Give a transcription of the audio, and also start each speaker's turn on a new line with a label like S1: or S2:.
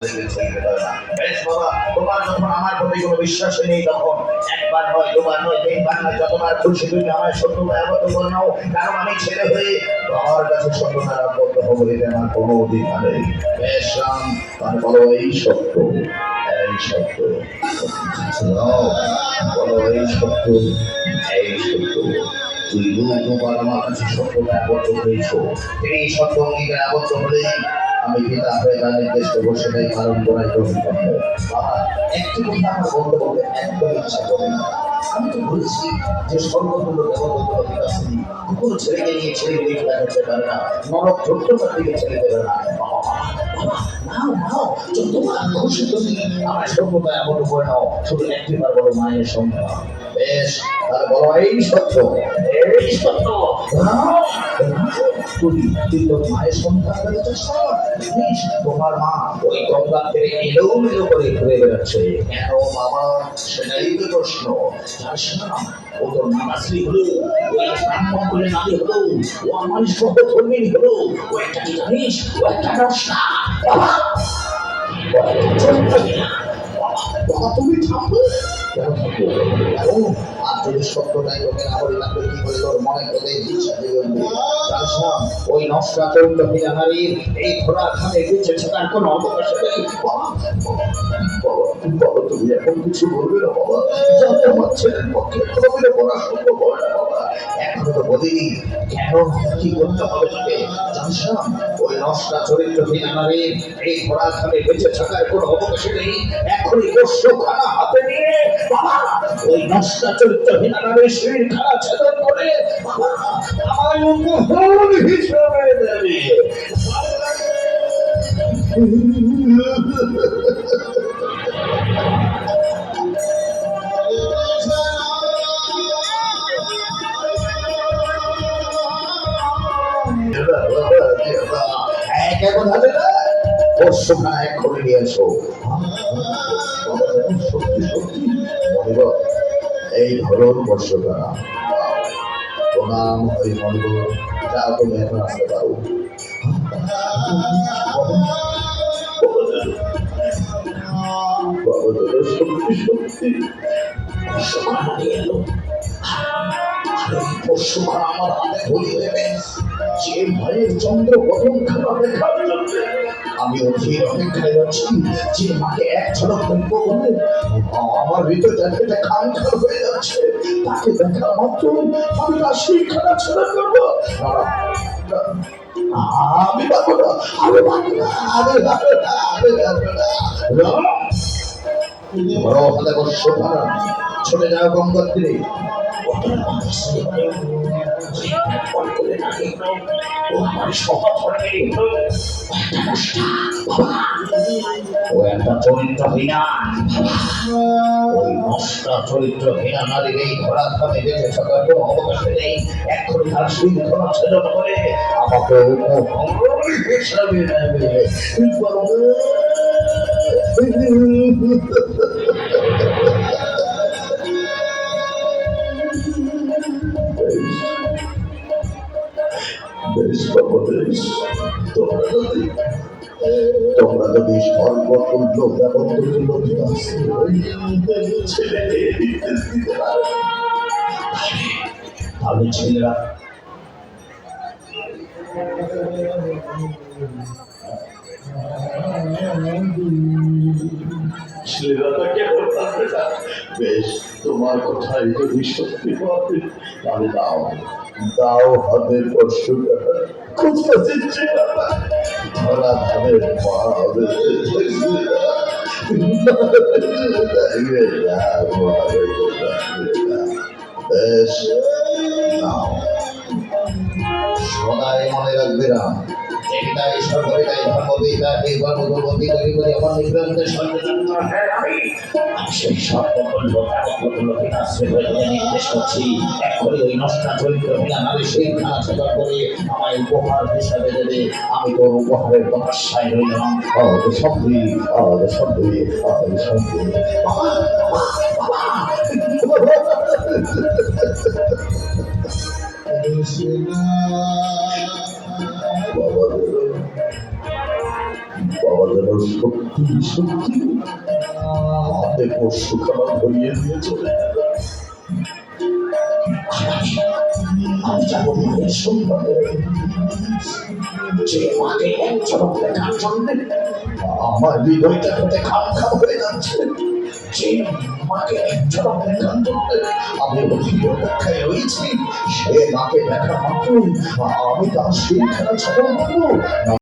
S1: বেশ বাবা, তোমার যখন আমার প্রতি কোনো বিশ্বাসই নেই, তখন একবার নয়, দুবার নয়, তিনবার নয়, যতবার খুশি তুমি আমার শত্রুতায় আবদ্ধ করে নাও। কারণ আমি ছেলে হয়ে তোমার কাছে শত্রুতায় আবদ্ধ হবো, এতে আমার কোনো অধিকার নেই। বেশ রাম, তার বলো এই সত্য, এই সত্য, বলো এই সত্য, এই সত্য। তুই দুবার আমার কাছে শত্রুতায় আবদ্ধ হয়েছ, এই সত্য অঙ্গীকারে আবদ্ধ হলে আমি পিতা হয়ে তার নির্দেশকে বসে নেই পালন করাই কর্তব্য। বাবা, একটি কথা আমার বলতে বলতে একদম ইচ্ছা করে না। আমি তো বলেছি যে সর্বতুল্য দেবতুল্য বিকাশনী কোনো ছেলেকে নিয়ে ছেলে নিয়ে খেলা করতে পারে না, নরক ধৈর্যতার দিকে ছেড়ে দেবে না। নাও নাও, যতবার খুশি তুমি আমার সভ্যতায় আবদ্ধ করে নাও, শুধু একটিবার বলো মায়ের সংখ্যা। বেশ, তাহলে বলো এই সত্য, এই সত্য। তুই তোর মায়ের সন্তান তোমার মা ওই গঙ্গা থেকে এলোমেলো করে ঘুরে বেড়াচ্ছে কেন বাবা? সেটাই তো প্রশ্ন। জানিস না, ও তোর নামাশ্রী হলো, ওই ব্রাহ্মণ বলে নারী হলো, ও আমার সহধর্মী হলো, ও একটা কি জানিস, ও একটা নষ্টা। বাবা বাবা, তুমি থামবে কেন? থাকবো কেন? আর যদি সত্যটাই লোকে না বলে, তাহলে কি করে তোর মনে করে ইচ্ছা দেবে? ওই নষ্টা চরিত্রহীন নারীর এই ঘোড়া খানে বেঁচে থাকার কোনো অবকাশ নেই। বাবা, তুমি এখন কিছু বলবে না বাবা, জানতে আমার ছেলের পক্ষে কোনোদিনও করা সম্ভব হয় না বাবা। এখনো তো বলিনি কেন, কি করতে হবে তোকে? জানিস না, ওই নষ্টা চরিত্রহীন নারীর এই ঘোড়া খানে বেঁচে থাকার কোনো অবকাশ নেই। এখনই খানা হাতে নিয়ে বাবা ওই নষ্টা চরিত্রহীন নারীর শরীর খানা ছেদন করে বাবা আমায় উপহার হিসেবে দেবে। কেমন হবে না? পরশুখানা এক করে নিয়ে এসো। সত্যি সত্যি মনিবর, এই ধরুন পরশুখানা। প্রণাম হরি মনিবর, যা তুমি এখন আসতে পারো। সত্যি সত্যি পরশুখানা নিয়ে এলো। পরশুখানা আমার হাতে ধরিয়ে দেবে। যে মায়ের চন্দ্র বদন খানা দেখার জন্য আমি অধীর অপেক্ষায় আছি। যে মাকে এক ঝলক দেখবো বলে আমার ভিতর জায়গাটা খান খান হয়ে যাচ্ছে, তাকে দেখা মাত্র আমি তার সেই খানা ছেড়ে করবো। আমি পাবো না, আমি পাবো না, আমি পাবো না, আমি পাবো না। বড় হাতে পরশুখানা চলে যাও গঙ্গার তীরে। ও একটা চরিত্রহীনা, ওই নষ্টা চরিত্রহীনা নারীর এই ঘোড়া খামে বেঁচে থাকার কোনো অবকাশ নেই। এক্ষুনি তার শৃঙ্খলা ছেদন করে আমাকে হিসাবে নেবে। তোমরা যদি সর্বতুল্য দেবতুল্য ছেলেকে নির্দেশ দিতে পারো, তাহলে ছেলেরা তাকে বলতে না। বেশ, তোমার কথাই যদি সত্যি হবে, তাহলে দাও দাও হাতের পরশুখানা। কোথা দিচ্ছে বাবা? ধরা ধানের পা হবে। বেশ, নাও। সদাই মনে রাখবে না, এটাই সর্বদাই ধর্মবিদা এই গর্ভবতী তৈরি করে আমার নির্বাচনের সচেতনতা। সেই সর্বকল্প নির্দেশ করছি, এখনই ওই নষ্টা চরিত্রহীনা নারী সেই খানা ছেদন করে আমায় উপহার হিসাবে দেবে। আমি তোর উপহারের প্রত্যাশায় রইলাম। সত্যি সত্যি সত্যি আমার যেন সত্যি সত্যি হাতে পশু খাবার ধরিয়ে দিয়ে চলে গেল। আমি যাবো মায়ের সন্তানে, যে মাকে এক ঝলক দেখার জন্য আমার হৃদয়টা হতে খাম খাম হয়ে যাচ্ছে। যে মাকে এক ঝলক দেখার জন্য আমি অধীর অপেক্ষায় রয়েছি, সে মাকে দেখা মাত্র আমি তার সেই খেলা ছাড়াও